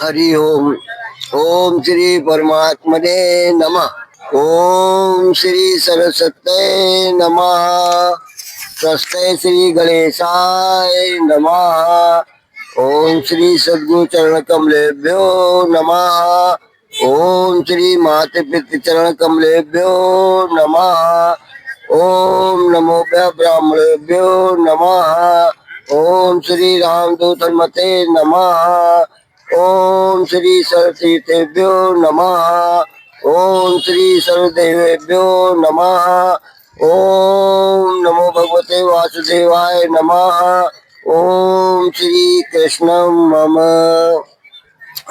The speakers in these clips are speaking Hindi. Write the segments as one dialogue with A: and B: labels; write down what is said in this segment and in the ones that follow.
A: हरि ओम। ओम श्री परमात्मने नमः। ओम श्री सरस्वती नमः। स्वस्ति श्री गणेशाय नमः। ओम श्री सद्गुरु चरण कमलेभ्यो नमः। ओम श्री माते पितृ चरण कमलेभ्यो नमः। ओम नमो ब्राह्मणेभ्यो नमः। ओम श्री रामदूत हनुमते नमः। ओम श्री सरस्वतीभ्यो नमः। ओम श्री सर्वदेवेभ्यो नमः। ओम नमो भगवते वासुदेवाय नमः। ओम श्री कृष्ण मम।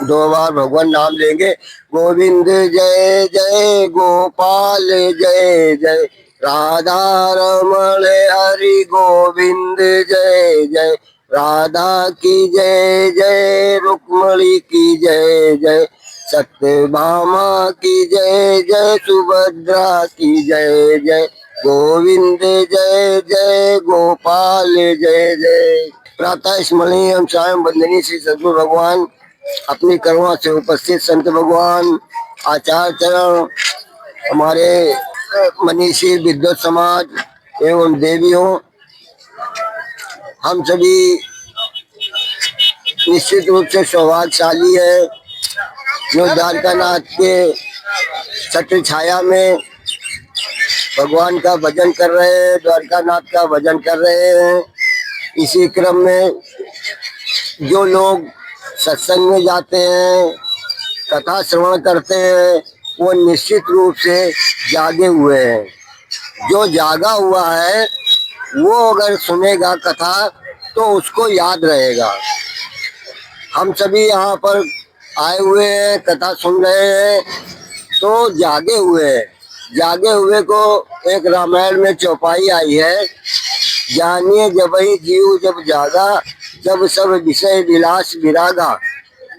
A: दो बार भगवान नाम लेंगे। गोविंद जय जय गोपाल जय जय राधा रमण हरि गोविंद जय जय राधा की जय जय रुक्मणी की जय जय सत्यभामा की जय जय सुभद्रा की जय जय गोविंद जय जय गोपाल जय जय। प्रातः स्मरणीय एवं सायं वंदनीय श्री सद्गुरु भगवान अपनी करुणा से उपस्थित संत भगवान आचार्य चरण हमारे मनीषी विद्वत समाज एवं देवियों, हम सभी निश्चित रूप से सौभाग्यशाली है जो द्वारकानाथ के छत्र छाया में भगवान का भजन कर रहे हैं, द्वारकानाथ का भजन कर रहे हैं। इसी क्रम में जो लोग सत्संग में जाते हैं, कथा श्रवण करते हैं, वो निश्चित रूप से जागे हुए हैं। जो जागा हुआ है वो अगर सुनेगा कथा तो उसको याद रहेगा। हम सभी यहाँ पर आए हुए हैं, कथा सुन रहे हैं तो जागे हुए हैं। जागे हुए को एक रामायण में चौपाई आई है, जानिए जबहि जीव जब जागा, जब सब विषय विलास विरागा।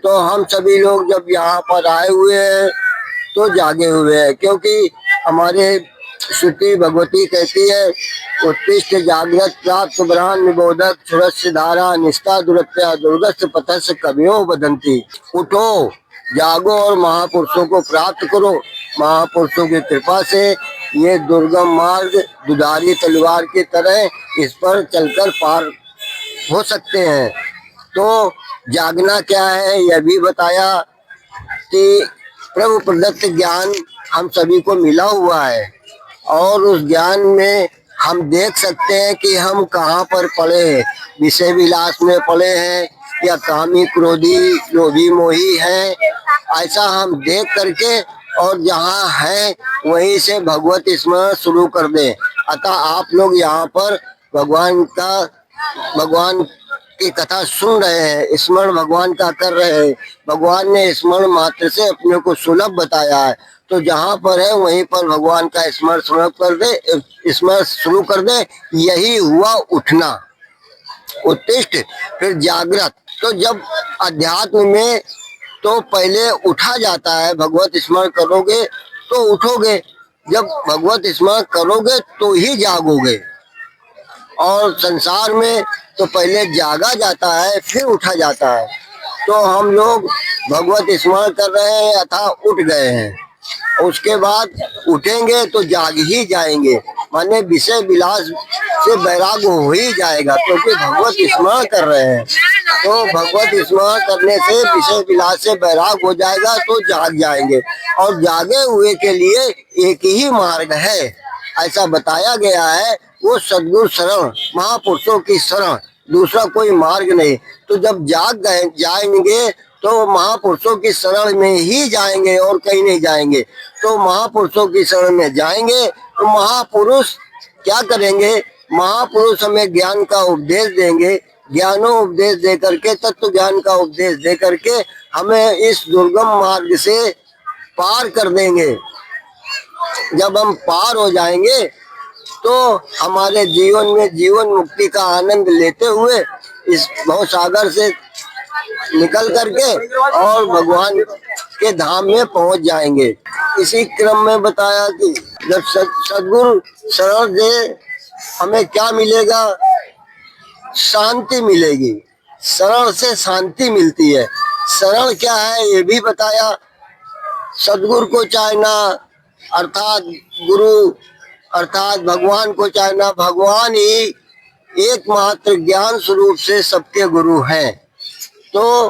A: तो हम सभी लोग जब यहाँ पर आए हुए हैं तो जागे हुए हैं, क्योंकि हमारे श्रुति भगवती कहती है उत्तिष्ठ जागृत प्राप्त ब्रह्म निबोधक सुरस्य धारा निष्ठा दुरत्या दुर्गस्थ पथस्य कवियो बदंती। उठो, जागो और महापुरुषों को प्राप्त करो। महापुरुषों की कृपा से ये दुर्गम मार्ग दुधारी तलवार की तरह इस पर चलकर पार हो सकते हैं। तो जागना क्या है यह भी बताया कि प्रभु प्रदत्त ज्ञान हम सभी को मिला हुआ है और उस ज्ञान में हम देख सकते हैं कि हम कहाँ पर पड़े हैं। विषय विलास में पड़े हैं या कामी क्रोधी लोभी मोही हैं, ऐसा हम देख करके और जहाँ है वहीं से भगवत स्मरण शुरू कर दें। अतः आप लोग यहाँ पर भगवान की कथा सुन रहे हैं, स्मरण भगवान का कर रहे हैं। भगवान ने स्मरण मात्र से अपने को सुलभ बताया है, तो जहाँ पर है वहीं पर भगवान का स्मरण शुरू कर दे। यही हुआ उठना। उत्तिष्ठ फिर जागृत। तो जब अध्यात्म में तो पहले उठा जाता है, भगवत स्मरण करोगे तो उठोगे, जब भगवत स्मरण करोगे तो ही जागोगे। और संसार में तो पहले जागा जाता है फिर उठा जाता है। तो हम लोग भगवत स्मरण कर रहे हैं अथा उठ गए हैं, उसके बाद उठेंगे तो जाग ही जाएंगे, माने विषय विलास से वैराग्य हो ही जाएगा, क्योंकि भगवत स्मरण कर रहे हैं। तो भगवत स्मरण करने से विषय विलास से वैराग्य हो जाएगा तो जाग जाएंगे। और जागे हुए के लिए एक ही मार्ग है, ऐसा बताया गया है, वो सद्गुरु शरण, महापुरुषों की शरण, दूसरा कोई मार्ग नहीं। तो जब जाग गए जाएंगे तो महापुरुषों की शरण में ही जाएंगे और कहीं नहीं जाएंगे। तो महापुरुषों की शरण में जाएंगे तो महापुरुष क्या करेंगे? महापुरुष हमें ज्ञान का उपदेश देंगे, ज्ञानो उपदेश दे करके, तत्व ज्ञान का उपदेश दे करके हमें इस दुर्गम मार्ग से पार कर देंगे। जब हम पार हो जाएंगे तो हमारे जीवन में जीवन मुक्ति का आनंद लेते हुए इस भव सागर से निकल करके और भगवान के धाम में पहुंच जाएंगे। इसी क्रम में बताया कि जब सद्गुरु शरण दे हमें क्या मिलेगा? शांति मिलेगी। शरण से शांति मिलती है। शरण क्या है ये भी बताया। सदगुरु को चाहना अर्थात गुरु अर्थात भगवान को चाहना, भगवान ही एकमात्र ज्ञान स्वरूप से सबके गुरु हैं। तो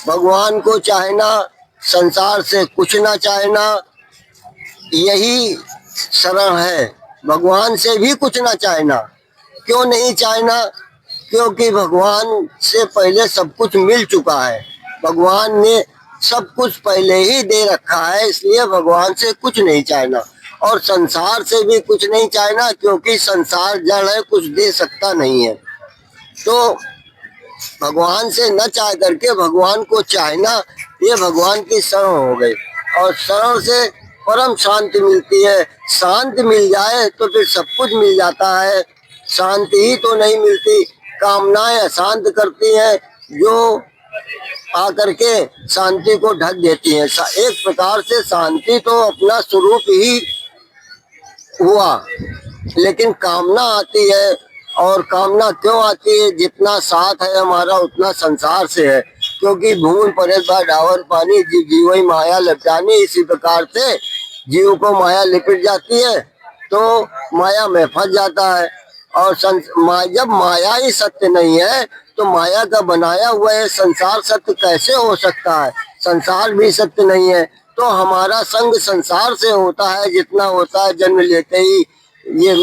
A: भगवान को चाहना, संसार से कुछ ना चाहना, यही शरण है। भगवान से भी कुछ ना चाहना। क्यों नहीं चाहना? क्योंकि भगवान से पहले सब कुछ मिल चुका है। भगवान ने सब कुछ पहले ही दे रखा है, इसलिए भगवान से कुछ नहीं चाहना। और संसार से भी कुछ नहीं चाहना, क्योंकि संसार जड़ है, कुछ दे सकता नहीं है। तो भगवान से न चाह करके भगवान को चाहना, ये भगवान की शरण हो गई। और शरण से परम शांति मिलती है। शांति मिल जाए तो फिर सब कुछ मिल जाता है। शांति ही तो नहीं मिलती, कामनाएं अशांत करती हैं, जो आकर के शांति को ढक देती हैं। एक प्रकार से शांति तो अपना स्वरूप ही हुआ, लेकिन कामना आती है। और कामना क्यों आती है? जितना साथ है हमारा उतना संसार से है। क्योंकि भूमि परे बा डावर पानी, जीव ही माया लपटानी। इसी प्रकार से जीव को माया लिपट जाती है तो माया में फंस जाता है। और जब माया ही सत्य नहीं है तो माया का बनाया हुआ है संसार सत्य कैसे हो सकता है? संसार भी सत्य नहीं है। तो हमारा संग संसार से होता है जितना होता है। जन्म लेते ही ये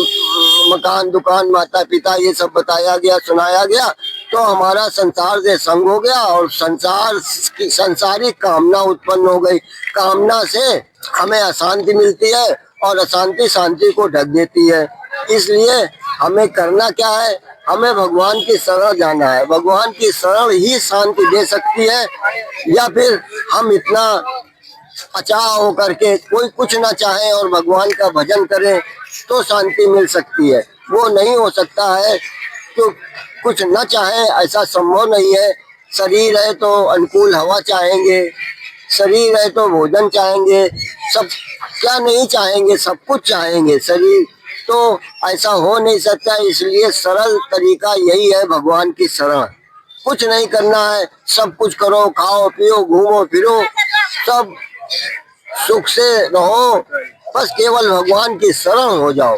A: मकान दुकान माता पिता ये सब बताया गया, सुनाया गया, तो हमारा संसार से संग हो गया और संसार की संसारी कामना उत्पन्न हो गई। कामना से हमें अशांति मिलती है और अशांति शांति को ढक देती है। इसलिए हमें करना क्या है? हमें भगवान की शरण जाना है। भगवान की शरण ही शांति दे सकती है। या फिर हम इतना अचाह होकर के कोई कुछ ना चाहे और भगवान का भजन करें तो शांति मिल सकती है। वो नहीं हो सकता है। तो कुछ न चाहे ऐसा संभव नहीं है। शरीर है तो अनुकूल हवा चाहेंगे, शरीर है तो भोजन चाहेंगे, सब क्या नहीं चाहेंगे? सब कुछ चाहेंगे। शरीर तो ऐसा हो नहीं सकता। इसलिए सरल तरीका यही है भगवान की शरण। कुछ नहीं करना है, सब कुछ करो, खाओ पियो घूमो फिरो, सब सुख से रहो, बस केवल भगवान की शरण हो जाओ।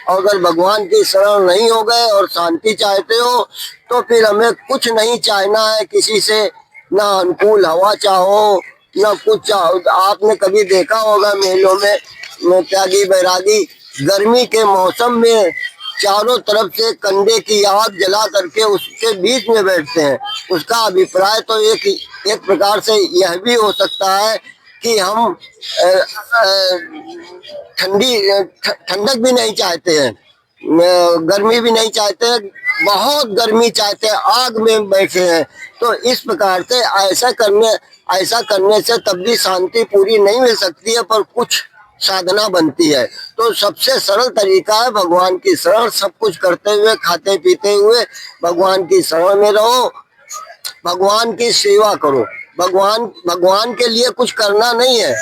A: और अगर भगवान की शरण नहीं हो गए और शांति चाहते हो तो फिर हमें कुछ नहीं चाहना है किसी से। ना अनुकूल हवा चाहो, ना कुछ चाहो। आपने कभी देखा होगा मेलों में त्यागी बैरागी गर्मी के मौसम में चारों तरफ से कंडे की आग जला करके उसके बीच में बैठते हैं। उसका अभिप्राय तो एक प्रकार से यह भी हो सकता है कि हम ठंडक भी नहीं चाहते हैं, गर्मी भी नहीं चाहते हैं, बहुत गर्मी चाहते हैं, आग में बैठे हैं। तो इस प्रकार से ऐसा करने से तब भी शांति पूरी नहीं मिल सकती है, पर कुछ साधना बनती है। तो सबसे सरल तरीका है भगवान की शरण। सब कुछ करते हुए, खाते पीते हुए भगवान की शरण में रहो, भगवान की सेवा करो। भगवान के लिए कुछ करना नहीं है।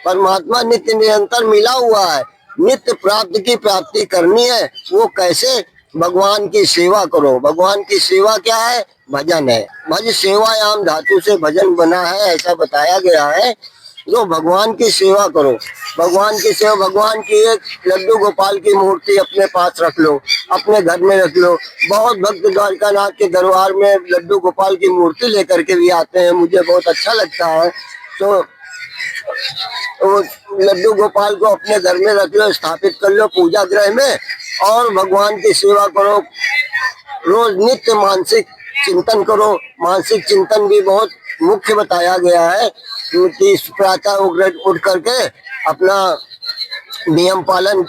A: परमात्मा नित्य निरंतर मिला हुआ है। नित्य प्राप्ति की प्राप्ति करनी है। वो कैसे? भगवान की सेवा करो। भगवान की सेवा क्या है? भजन है। भज सेवायाम धातु से भजन बना है, ऐसा बताया गया है। जो भगवान की सेवा करो, भगवान की सेवा, भगवान की एक लड्डू गोपाल की मूर्ति अपने पास रख लो, अपने घर में रख लो। बहुत भक्त द्वारकानाथ के दरबार में लड्डू गोपाल की मूर्ति लेकर के भी आते हैं, मुझे बहुत अच्छा लगता है। तो वो लड्डू गोपाल को अपने घर में रख लो, स्थापित कर लो पूजा गृह में, और भगवान की सेवा करो। रोज नित्य मानसिक चिंतन करो। मानसिक चिंतन भी बहुत मुख्य बताया गया है कि प्रातः उठ करके अपना नियम पालन,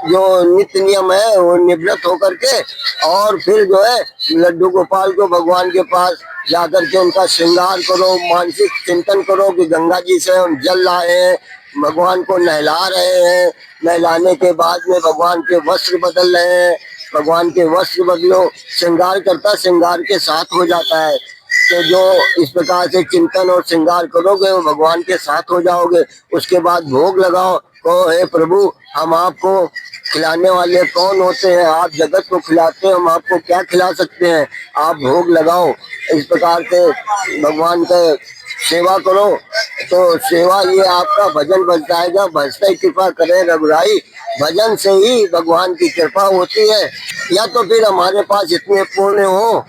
A: जो नित्य नियम है वो निवृत्त होकर के, और फिर जो है लड्डू गोपाल को भगवान के पास जाकर के उनका श्रृंगार करो। मानसिक चिंतन करो कि गंगा जी से हम जल लाए हैं, भगवान को नहला रहे हैं, नहलाने के बाद में भगवान के वस्त्र बदल रहे हैं, भगवान के वस्त्र बदलो। श्रृंगार करता श्रृंगार के साथ हो जाता है। तो जो इस प्रकार से चिंतन और श्रृंगार करोगे वो भगवान के साथ हो जाओगे। उसके बाद भोग लगाओ, कहो हे प्रभु हम आपको खिलाने वाले कौन होते हैं? आप जगत को खिलाते हो, हम आपको क्या खिला सकते हैं? आप भोग लगाओ। इस प्रकार से भगवान के सेवा करो तो सेवा ये आपका भजन बच जाएगा। भजते ही कृपा करे रघुराई, भजन से ही भगवान की कृपा होती है। या तो फिर हमारे पास इतने पुण्य हो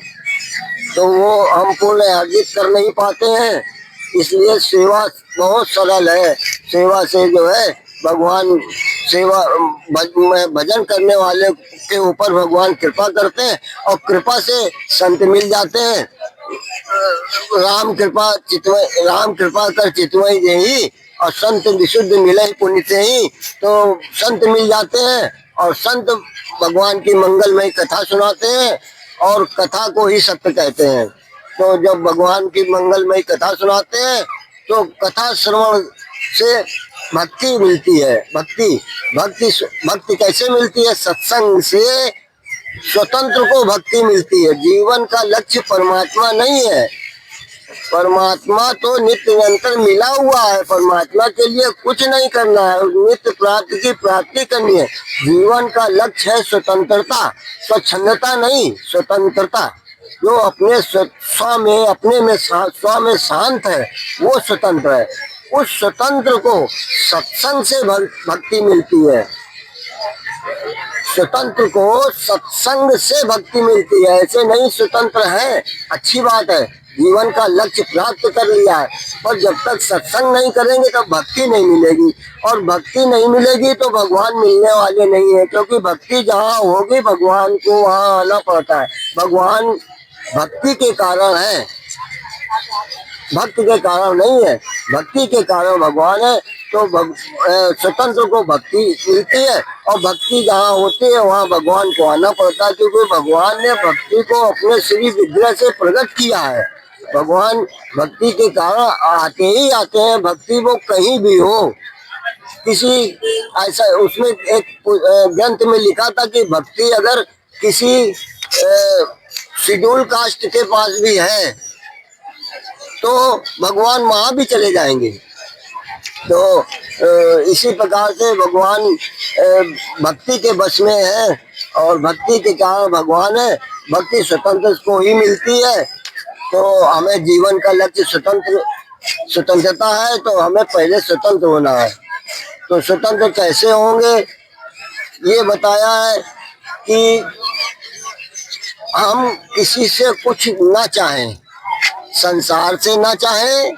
A: तो वो हम पुण्य अर्जित कर नहीं पाते हैं, इसलिए सेवा बहुत सरल है। सेवा से जो है भगवान सेवा भजन करने वाले के ऊपर भगवान कृपा करते हैं और कृपा से संत मिल जाते हैं। राम कृपा कर चितवई देही और संत विशुद्ध मिले पुण्य से ही, तो संत मिल जाते हैं और संत भगवान की मंगलमय कथा सुनाते हैं और कथा को ही सत्य कहते हैं। तो जब भगवान की मंगलमय कथा सुनाते हैं तो कथा श्रवण से भक्ति मिलती है। भक्ति कैसे मिलती है? सत्संग से स्वतंत्र को भक्ति मिलती है। जीवन का लक्ष्य परमात्मा नहीं है, परमात्मा तो नित्य निरंतर मिला हुआ है। परमात्मा के लिए कुछ नहीं करना है, नित्य प्राप्ति की प्राप्ति करनी है। जीवन का लक्ष्य है स्वतंत्रता, स्वच्छंदता नहीं, स्वतंत्रता। जो अपने स्व में अपने में स्व में शांत है वो स्वतंत्र है। उस स्वतंत्र को सत्संग से भक्ति मिलती है। स्वतंत्र को सत्संग से भक्ति मिलती है, ऐसे नहीं स्वतंत्र है। अच्छी बात है, जीवन का लक्ष्य प्राप्त कर लिया है, पर जब तक सत्संग नहीं करेंगे तब भक्ति नहीं मिलेगी और भक्ति नहीं मिलेगी तो भगवान मिलने वाले नहीं है। क्योंकि भक्ति जहाँ होगी भगवान को वहाँ आना पड़ता है। भगवान भक्ति के कारण है, भक्त के कारण नहीं है। भक्ति के कारण भगवान है। तो स्वतंत्र को भक्ति मिलती है और भक्ति जहाँ होती है वहाँ भगवान को आना पड़ता है, क्योंकि भगवान ने भक्ति को अपने श्री विग्रह से प्रकट किया है। भगवान भक्ति के कारण आते ही आते हैं। भक्ति वो कहीं भी हो, किसी ऐसा उसमें एक ग्रंथ में लिखा था कि भक्ति अगर किसी शेड्यूल कास्ट के पास भी है तो भगवान वहाँ भी चले जाएंगे। तो इसी प्रकार से भगवान भक्ति के बस में है और भक्ति के कारण भगवान है। भक्ति स्वतंत्र को ही मिलती है। तो हमें जीवन का लक्ष्य स्वतंत्रता है, तो हमें पहले स्वतंत्र होना है। तो स्वतंत्र कैसे होंगे ये बताया है कि हम किसी से कुछ ना चाहें, संसार से ना चाहें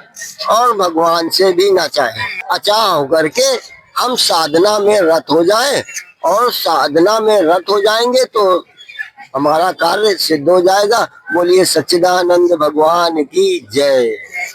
A: और भगवान से भी ना चाहें। अचाह होकर के हम साधना में रत हो जाएं और साधना में रत हो जाएंगे तो हमारा कार्य सिद्ध हो जाएगा। बोलिए सच्चिदानंद भगवान की जय।